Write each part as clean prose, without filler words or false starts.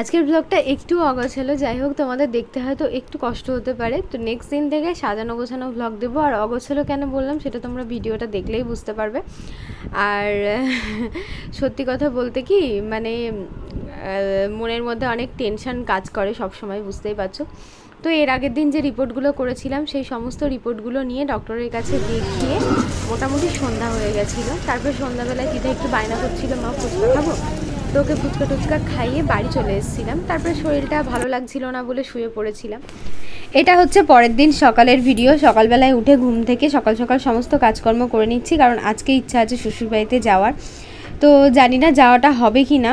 আজকের ব্লগটা একটু অগোছালো, যাই হোক তোমাদের দেখতে হয়তো একটু কষ্ট হতে পারে। তো নেক্সট দিন থেকে সাজানো গোছানো ব্লগ দেবো। আর অগোছালো কেন বললাম সেটা তোমরা ভিডিওটা দেখলেই বুঝতে পারবে। আর সত্যি কথা বলতে কি মানে মনের মধ্যে অনেক টেনশন কাজ করে সব সময়, বুঝতেই পারছো। তো এর আগের দিন যে রিপোর্টগুলো করেছিলাম সেই সমস্ত রিপোর্টগুলো নিয়ে ডক্টরের কাছে দেখিয়ে মোটামুটি সন্ধ্যা হয়ে গেছিলো। তারপর সন্ধ্যাবেলায় দিদা একটু বায়না করছিল, মা ফুচকা খাবো, তো ওকে ফুচকা টুচকা খাইয়ে বাড়ি চলে এসেছিলাম। তারপরে শরীরটা ভালো লাগছিল না বলে শুয়ে পড়েছিলাম। এটা হচ্ছে পরের দিন সকালের ভিডিও। সকালবেলায় উঠে ঘুম থেকে সকাল সকাল সমস্ত কাজকর্ম করে নিচ্ছি, কারণ আজকে ইচ্ছা আছে শ্বশুরবাড়িতে যাওয়ার। তো জানি না যাওয়াটা হবে কি না।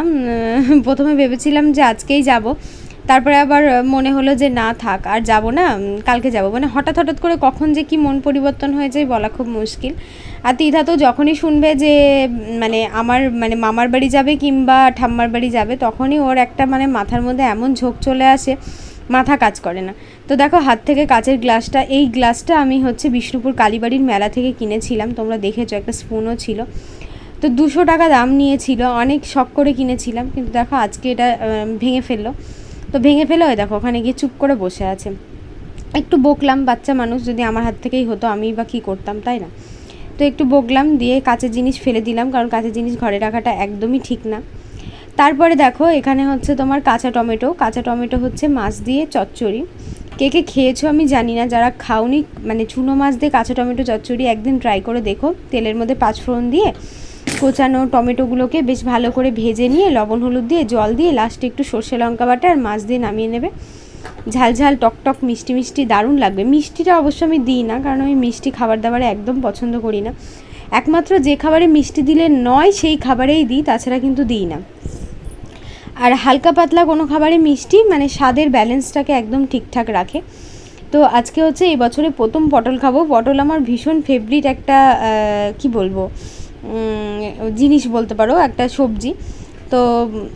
প্রথমে ভেবেছিলাম যে আজকেই যাব, তারপরে আবার মনে হলো যে না থাক, আর যাব না, কালকে যাব। মানে হঠাৎ হঠাৎ করে কখন যে কি মন পরিবর্তন হয়ে যায় বলা খুব মুশকিল। আর তিথা তো যখনই শুনবে যে মানে আমার মানে মামার বাড়ি যাবে কিংবা ঠাম্মার বাড়ি যাবে, তখনই ওর একটা মানে মাথার মধ্যে এমন ঝোঁক চলে আসে, মাথা কাজ করে না। তো দেখো হাত থেকে কাচের গ্লাসটা, এই গ্লাসটা আমি হচ্ছে বিষ্ণুপুর কালীবাড়ির মেলা থেকে কিনেছিলাম, তোমরা দেখেছো, একটা স্পুনও ছিল। তো 200 টাকা দাম নিয়েছিল, অনেক শখ করে কিনেছিলাম। কিন্তু দেখো আজকে এটা ভেঙে ফেললো। তো ভেঙে ফেলে ওই দেখো ওখানে গিয়ে চুপ করে বসে আছে। একটু বকলাম, বাচ্চা মানুষ, যদি আমার হাত থেকেই হতো আমি বা কী করতাম, তাই না? তো একটু বকলাম, দিয়ে কাঁচের জিনিস ফেলে দিলাম, কারণ কাঁচের জিনিস ঘরে রাখাটা একদমই ঠিক না। তারপরে দেখো এখানে হচ্ছে তোমার কাঁচা টমেটো হচ্ছে মাছ দিয়ে চচ্চড়ি। কে কে খেয়েছো আমি জানি না, যারা খাওনি মানে চুনো মাছ দিয়ে কাঁচা টমেটো চচ্চড়ি একদিন ট্রাই করে দেখো। তেলের মধ্যে 5 ফোড়ন দিয়ে কোচানো টমেটোগুলোকে বেশ ভালো করে ভেজে নিয়ে লবণ হলুদ দিয়ে জল দিয়ে লাস্টে একটু সর্ষে লঙ্কা বাটা আর মাছ দিয়ে নামিয়ে নেবে। ঝাল ঝাল টকটক মিষ্টি মিষ্টি দারুণ লাগবে। মিষ্টিটা অবশ্য আমি দিই না, কারণ আমি মিষ্টি খাবার দাবারে একদম পছন্দ করি না। একমাত্র যে খাবারে মিষ্টি দিলে নয় সেই খাবারেই দিই, তাছাড়া কিন্তু দিই না। আর হালকা পাতলা কোনো খাবারে মিষ্টি মানে স্বাদের ব্যালেন্সটাকে একদম ঠিকঠাক রাখে। তো আজকে হচ্ছে এই বছরে প্রথম পটল খাবো। পটল আমার ভীষণ ফেভারিট একটা কি বলবো জিনিস বলতে পারো, একটা সবজি। তো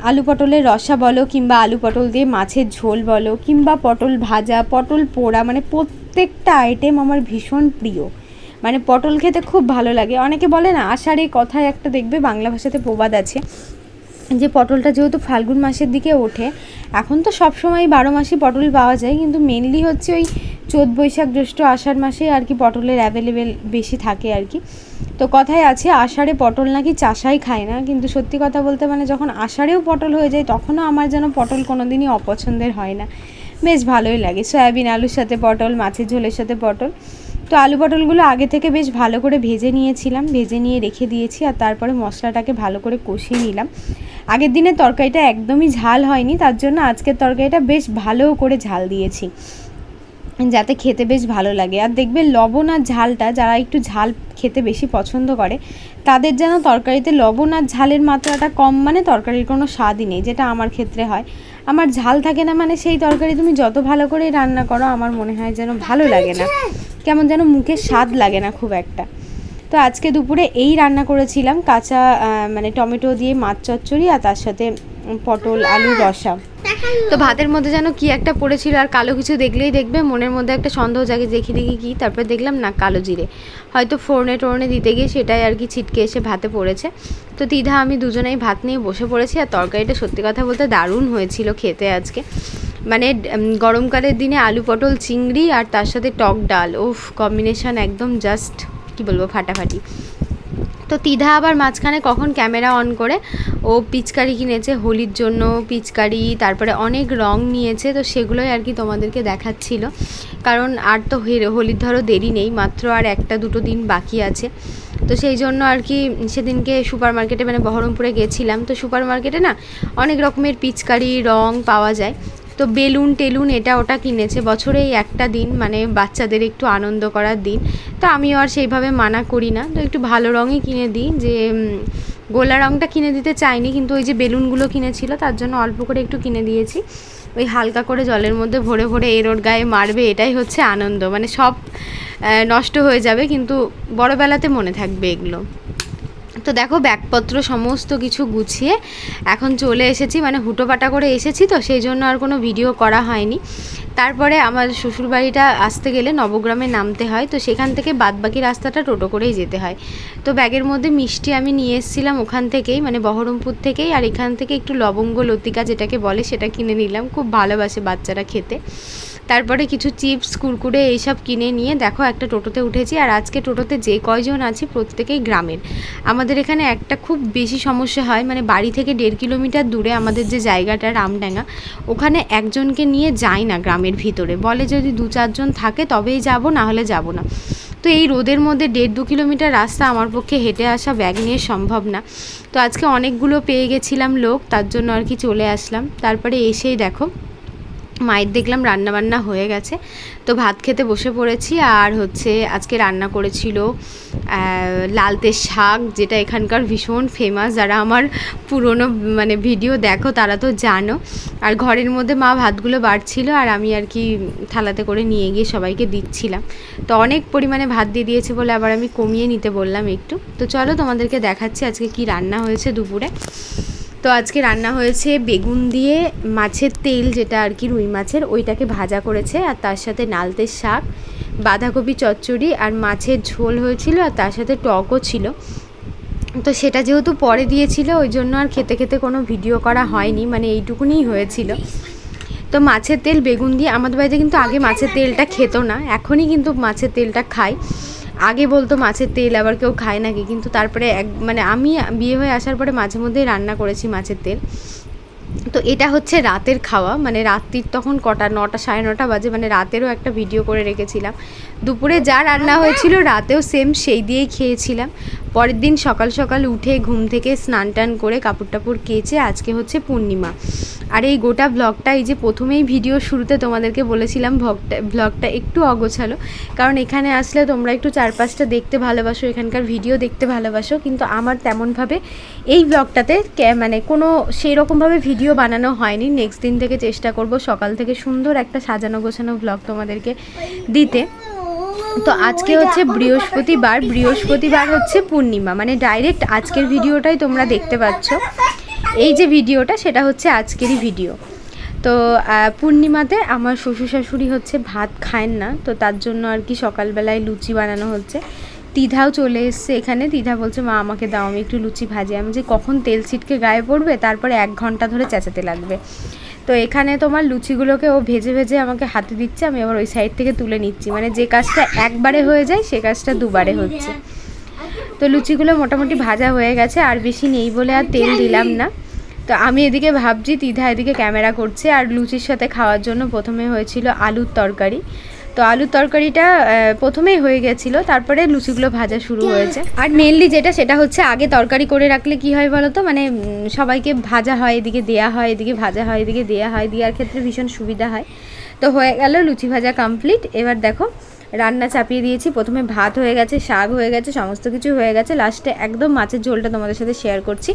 আলু পটলের রসা বলো কিংবা আলু পটল দিয়ে মাছের ঝোল বলো কিংবা পটল ভাজা, পটল পোড়া, মানে প্রত্যেকটা আইটেম আমার ভীষণ প্রিয়। মানে পটল খেতে খুব ভালো লাগে। অনেকে বলে না, আষাঢ়ে কথায় একটা দেখবে বাংলা ভাষাতে প্রবাদ আছে যে পটলটা যেহেতু ফাল্গুন মাসের দিকে ওঠে, এখন তো সব সময় 12 মাসই পটল পাওয়া যায়, কিন্তু মেনলি হচ্ছে ওই চৈত বৈশাখ জ্যৈষ্ঠ আষাঢ় মাসে আর কি পটলের অ্যাভেলেবেল বেশি থাকে আর কি। তো কথায় আছে আষাঢ়ে পটল নাকি চাষাই খায় না, কিন্তু সত্যি কথা বলতে মানে যখন আষাঢ়েও পটল হয়ে যায় তখনও আমার যেন পটল কোনো দিনই অপছন্দের হয় না, বেশ ভালোই লাগে। সয়াবিন আলুর সাথে পটল, মাছের ঝোলের সাথে পটল। তো আলু পটলগুলো আগে থেকে বেশ ভালো করে ভেজে নিয়েছিলাম, ভেজে নিয়ে রেখে দিয়েছি। আর তারপরে মশলাটাকে ভালো করে কষিয়ে নিলাম। আগের দিনের তরকারিটা একদমই ঝাল হয়নি, তার জন্য আজকের তরকারিটা বেশ ভালো করে ঝাল দিয়েছি যাতে খেতে বেশ ভালো লাগে। আর দেখবে লবণ আর ঝালটা, যারা একটু ঝাল খেতে বেশি পছন্দ করে তাদের যেন তরকারিতে লবণ আর ঝালের মাত্রাটা কম মানে তরকারির কোনো স্বাদই নেই, যেটা আমার ক্ষেত্রে হয়। আমার ঝাল থাকে না মানে সেই তরকারি তুমি যত ভালো করে রান্না করো আমার মনে হয় যেন ভালো লাগে না, কেমন যেন মুখে স্বাদ লাগে না খুব একটা। তো আজকে দুপুরে এই রান্না করেছিলাম, কাঁচা মানে টমেটো দিয়ে মাছ চচ্চড়ি আর তার সাথে পটল আলু রসা। তো ভাতের মধ্যে যেন কি একটা পড়েছিল, আর কালো কিছু দেখলেই দেখবে মনের মধ্যে একটা সন্দেহ জাগে, দেখি দেখি কি, তারপর দেখলাম না কালো জিরে, হয়তো ফোড়নে টোড়নে দিতে গিয়ে সেটাই আর কি ছিটকে এসে ভাতে পড়েছে। তো তিধা আমি দুজনেই ভাত নিয়ে বসে পড়েছি। আর তরকারিটা সত্যি কথা বলতে দারুণ হয়েছিল খেতে আজকে। মানে গরমকালের দিনে আলু পটল চিংড়ি আর তার সাথে টক ডাল, উফ কম্বিনেশন একদম জাস্ট কি বলবো ফাটাফাটি। তো তিধা আবার মাঝখানে কখন ক্যামেরা অন করে ও পিচকারি কিনেছে হোলির জন্য, পিচকারি তারপরে অনেক রং নিয়েছে, তো সেগুলোই আর কি তোমাদেরকে দেখাচ্ছিল। কারণ আর তো হোলির ধরো দেরি নেই, মাত্র আর 1-2 দিন বাকি আছে। তো সেই জন্য আর কি সেদিনকে সুপার মার্কেটে মানে বহরমপুরে গেছিলাম। তো সুপার মার্কেটে না অনেক রকমের পিচকারি রং পাওয়া যায়। তো বেলুন টেলুন এটা ওটা কিনেছে, বছরে এই একটা দিন মানে বাচ্চাদের একটু আনন্দ করার দিন। তো আমিও আর সেইভাবে মানা করি না, তো একটু ভালো রঙই কিনে দিই। যে গোলা রঙটা কিনে দিতে চাইনি, কিন্তু ওই যে বেলুনগুলো কিনেছিল তার জন্য অল্প করে একটু কিনে দিয়েছি। ওই হালকা করে জলের মধ্যে ভরে ভরে এর ওর গায়ে মারবে, এটাই হচ্ছে আনন্দ। মানে সব নষ্ট হয়ে যাবে কিন্তু বড়বেলাতে মনে থাকবে এগুলো। তো দেখো ব্যাগপত্র সমস্ত কিছু গুছিয়ে এখন চলে এসেছি, মানে হুটোপাটা করে এসেছি, তো সেই জন্য আর কোনো ভিডিও করা হয়নি। তারপরে আমার শ্বশুরবাড়িটা আসতে গেলে নবগ্রামে নামতে হয়, তো সেখান থেকে বাদবাকি রাস্তাটা টোটো করেই যেতে হয়। তো ব্যাগের মধ্যে মিষ্টি আমি নিয়ে এসেছিলাম ওখান থেকেই, মানে বহরমপুর থেকেই, আর এখান থেকে একটু লবঙ্গ লতিকা যেটাকে বলে সেটা কিনে নিলাম, খুব ভালোবাসে বাচ্চারা খেতে। তারপরে কিছু চিপস কুরকুরে এইসব কিনে নিয়ে দেখো একটা টোটোতে উঠেছি। আর আজকে টোটোতে যে কয়জন আছি প্রত্যেকেই গ্রামের। আমাদের এখানে একটা খুব বেশি সমস্যা হয়, মানে বাড়ি থেকে 1.5 কিলোমিটার দূরে আমাদের যে জায়গাটা রামডাঙ্গা, ওখানে একজনকে নিয়ে যায় না গ্রামের ভিতরে, বলে যদি 2-4 জন থাকে তবেই যাব, না হলে যাব না। তো এই রোদের মধ্যে 1.5-2 কিলোমিটার রাস্তা আমার পক্ষে হেঁটে আসা ব্যাগ নিয়ে সম্ভব না। তো আজকে অনেকগুলো পেয়ে গেছিলাম লোক, তার জন্য আর কি চলে আসলাম। তারপরে এসেই দেখো মায়ের দেখলাম রান্নাবান্না হয়ে গেছে, তো ভাত খেতে বসে পড়েছি। আর হচ্ছে আজকে রান্না করেছিল লালতে শাক, যেটা এখানকার ভীষণ ফেমাস। যারা আমার পুরনো মানে ভিডিও দেখো তারা তো জানো। আর ঘরের মধ্যে মা ভাতগুলো বাড়ছিল, আর আমি আর কি থালাতে করে নিয়ে গিয়ে সবাইকে দিচ্ছিলাম। তো অনেক পরিমাণে ভাত দিয়ে দিয়েছে বলে আবার আমি কমিয়ে নিতে বললাম একটু। তো চলো তোমাদেরকে দেখাচ্ছি আজকে কি রান্না হয়েছে দুপুরে। তো আজকে রান্না হয়েছে বেগুন দিয়ে মাছের তেল, যেটা আর কি রুই মাছের, ওইটাকে ভাজা করেছে, আর তার সাথে নালতে শাক, বাঁধাকপি চচ্চড়ি, আর মাছের ঝোল হয়েছিল, আর তার সাথে টকও ছিল। তো সেটা যেহেতু পরে দিয়েছিল ওই জন্য আর খেতে খেতে কোনো ভিডিও করা হয়নি, মানে এইটুকুনিই হয়েছিল। তো মাছের তেল বেগুন দিয়ে, আমাদের বাড়িতে কিন্তু আগে মাছের তেলটা খেত না, এখনই কিন্তু মাছের তেলটা খাই। আগে বলতো মাছের তেল আবার কেউ খায় নাকি, কিন্তু তারপরে মানে আমি বিয়ে হয়ে আসার পরে মাঝে মধ্যেই রান্না করেছি মাছের তেল। তো এটা হচ্ছে রাতের খাওয়া, মানে রাত্রির তখন কটা 9টা 9:30 বাজে, মানে রাতেরও একটা ভিডিও করে রেখেছিলাম। দুপুরে যা রান্না হয়েছিল রাতেও সেম সেই দিয়েই খেয়েছিলাম। পরের দিন সকাল সকাল উঠে ঘুম থেকে স্নান টান করে কাপড় টাপড় কেচে আজকে হচ্ছে পূর্ণিমা। আর এই গোটা ব্লগটা, এই যে প্রথমেই ভিডিও শুরুতে তোমাদেরকে বলেছিলাম ব্লগটা একটু অগোছালো, কারণ এখানে আসলে তোমরা একটু চারপাশটা দেখতে ভালোবাসো, এখানকার ভিডিও দেখতে ভালোবাসো, কিন্তু আমার তেমনভাবে এই ব্লগটাতে মানে কোনো সেই রকমভাবে ভিডিও বানানো হয়নি। নেক্সট দিন থেকে চেষ্টা করব সকাল থেকে সুন্দর একটা সাজানো গোছানো ব্লগ তোমাদেরকে দিতে। তো আজকে হচ্ছে বৃহস্পতিবার হচ্ছে পূর্ণিমা, মানে ডাইরেক্ট আজকের ভিডিওটাই তোমরা দেখতে পাচ্ছ। এই যে ভিডিওটা সেটা হচ্ছে আজকেরই ভিডিও। তো পূর্ণিমাতে আমার শ্বশুর শাশুড়ি হচ্ছে ভাত খায়েন না, তো তার জন্য আর কি সকালবেলায় লুচি বানানো হচ্ছে। তিধাও চলে এসছে এখানে, তিধা বলছে মা আমাকে দাও, আমি একটু লুচি ভাজি। আমি যে কখন তেল ছিটকে গায়ে পড়বে, তারপরে 1 ঘন্টা ধরে চেঁচাতে লাগবে। তো এখানে তোমার লুচিগুলোকে ও ভেজে ভেজে আমাকে হাতে দিচ্ছে, আমি আবার ওই সাইড থেকে তুলে নিচ্ছি, মানে যে কাজটা একবারে হয়ে যায় সে কাজটা দুবারে হচ্ছে। তো লুচিগুলো মোটামুটি ভাজা হয়ে গেছে, আর বেশি নেই বলে আর তেল দিলাম না। তো আমি এদিকে ভাবছি, তিধা এদিকে ক্যামেরা করছে। আর লুচির সাথে খাওয়ার জন্য প্রথমে হয়েছিল আলুর তরকারি। তো আলুর তরকারিটা প্রথমেই হয়ে গেছিলো, তারপরে লুচিগুলো ভাজা শুরু হয়েছে। আর মেনলি সেটা হচ্ছে আগে তরকারি করে রাখলে কি হয় বলো তো, মানে সবাইকে ভাজা হয়, এদিকে দেয়া হয়, এদিকে ভাজা হয়, এদিকে দেয়া হয়, দেওয়ার ক্ষেত্রে ভীষণ সুবিধা হয়। তো হয়ে গেল লুচি ভাজা কমপ্লিট। এবার দেখো রান্না চাপিয়ে দিয়েছি, প্রথমে ভাত হয়ে গেছে, শাক হয়ে গেছে, সমস্ত কিছু হয়ে গেছে, লাস্টে একদম মাছের ঝোলটা তোমাদের সাথে শেয়ার করছি।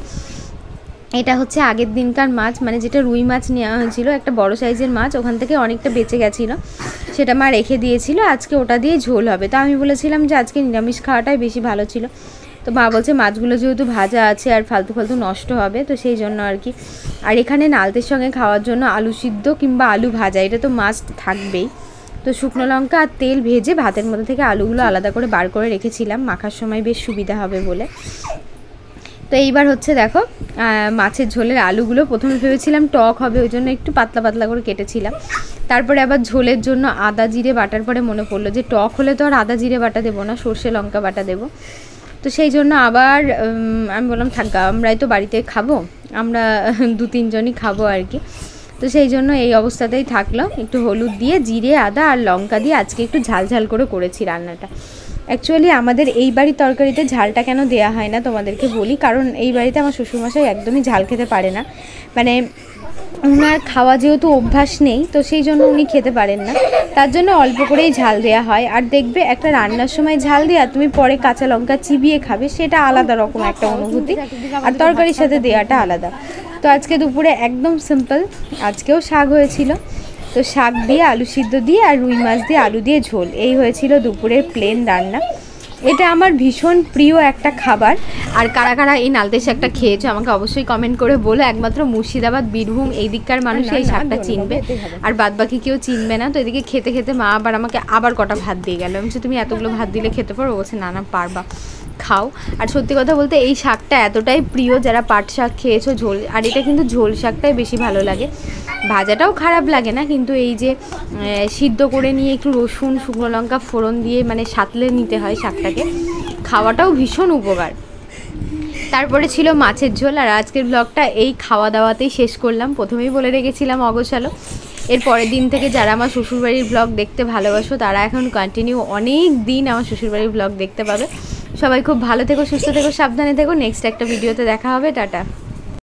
এটা হচ্ছে আগের দিনকার মাছ, মানে যেটা রুই মাছ নেওয়া হয়েছিল, একটা বড় সাইজের মাছ, ওখান থেকে অনেকটা বেঁচে গেছিলো, সেটা মা রেখে দিয়েছিল, আজকে ওটা দিয়ে ঝোল হবে। তো আমি বলেছিলাম যে আজকে নিরামিষ খাওয়াটাই বেশি ভালো ছিল। তো মা বলছে মাছগুলো যেহেতু ভাজা আছে আর ফালতু নষ্ট হবে, তো সেই জন্য আর কি। আর এখানে নালতের সঙ্গে খাওয়ার জন্য আলু সিদ্ধ কিংবা আলু ভাজা এটা তো মাস্ট থাকবেই। তো শুকনো লঙ্কা আর তেল ভেজে ভাতের মধ্যে থেকে আলুগুলো আলাদা করে বার করে রেখেছিলাম, মাখার সময় বেশ সুবিধা হবে বলে। তো এইবার হচ্ছে দেখো মাছের ঝোলের আলুগুলো প্রথমে ভেবেছিলাম টক হবে, ওই জন্য একটু পাতলা পাতলা করে কেটেছিলাম। তারপরে আবার ঝোলের জন্য আদা জিরে বাটার পরে মনে পড়লো যে টক হলে তো আর আদা জিরে বাটা দেবো না, সর্ষে লঙ্কা বাটা দেবো। তো সেই জন্য আবার আমি বললাম থাক, আমরাই তো বাড়িতে খাবো, আমরা 2-3 জনই খাবো আর কি। তো সেই জন্য এই অবস্থাতেই থাকলো, একটু হলুদ দিয়ে জিরে আদা আর লঙ্কা দিয়ে আজকে একটু ঝাল ঝাল করে করেছি রান্নাটা। অ্যাকচুয়ালি আমাদের এই বাড়ির তরকারিতে ঝালটা কেন দেয়া হয় না তোমাদেরকে বলি, কারণ এই বাড়িতে আমার শ্বশুরমশাই একদমই ঝাল খেতে পারে না, মানে ওনার খাওয়া যেহেতু অভ্যাস নেই, তো সেই জন্য উনি খেতে পারেন না, তার জন্য অল্প করেই ঝাল দেওয়া হয়। আর দেখবে একটা রান্নার সময় ঝাল দেওয়া, তুমি পরে কাঁচা লঙ্কা চিবিয়ে খাবে, সেটা আলাদা রকম একটা অনুভূতি, আর তরকারির সাথে দেওয়াটা আলাদা। তো আজকে দুপুরে একদম সিম্পল, আজকেও শাক হয়েছিল, তো শাক দিয়ে আলু সিদ্ধ দিয়ে আর রুই মাছ দিয়ে আলু দিয়ে ঝোল, এই হয়েছিল দুপুরের প্লেন রান্না। এটা আমার ভীষণ প্রিয় একটা খাবার। আর কারা কারা এই নালতে শাকটা খেয়েছো আমাকে অবশ্যই কমেন্ট করে বলো। একমাত্র মুর্শিদাবাদ, বীরভূম এই দিককার মানুষ এই শাকটা চিনবে, আর বাদ বাকি কেউ চিনবে না। তো এদিকে খেতে খেতে মা আবার আমাকে আবার কটা ভাত দিয়ে গেল। আমি বলছি তুমি এতগুলো ভাত দিলে খেতে পারো? বলছে না না পারবা, খাও। আর সত্যি কথা বলতে এই শাকটা এতটাই প্রিয়, যারা পাট শাক খেয়েছো ঝোল, আর এটা কিন্তু ঝোল শাকটাই বেশি ভালো লাগে, ভাজাটাও খারাপ লাগে না, কিন্তু এই যে সিদ্ধ করে নিয়ে একটু রসুন শুকনো লঙ্কা ফোড়ন দিয়ে মানে সাঁতলে নিতে হয় শাকটাকে, খাওয়াটাও ভীষণ উপকার। তারপরে ছিল মাছের ঝোল। আর আজকের ব্লগটা এই খাওয়া দাওয়াতেই শেষ করলাম। প্রথমেই বলে রেখেছিলাম অগোছালো। এর পরের দিন থেকে যারা আমার শ্বশুরবাড়ির ব্লগ দেখতে ভালোবাসো তারা এখন কন্টিনিউ অনেক দিন আমার শ্বশুরবাড়ির ব্লগ দেখতে পাবে। সবাই খুব ভালো থেকো, সুস্থ থেকো, সাবধানে থেকো। নেক্সট একটা ভিডিওতে দেখা হবে। টাটা।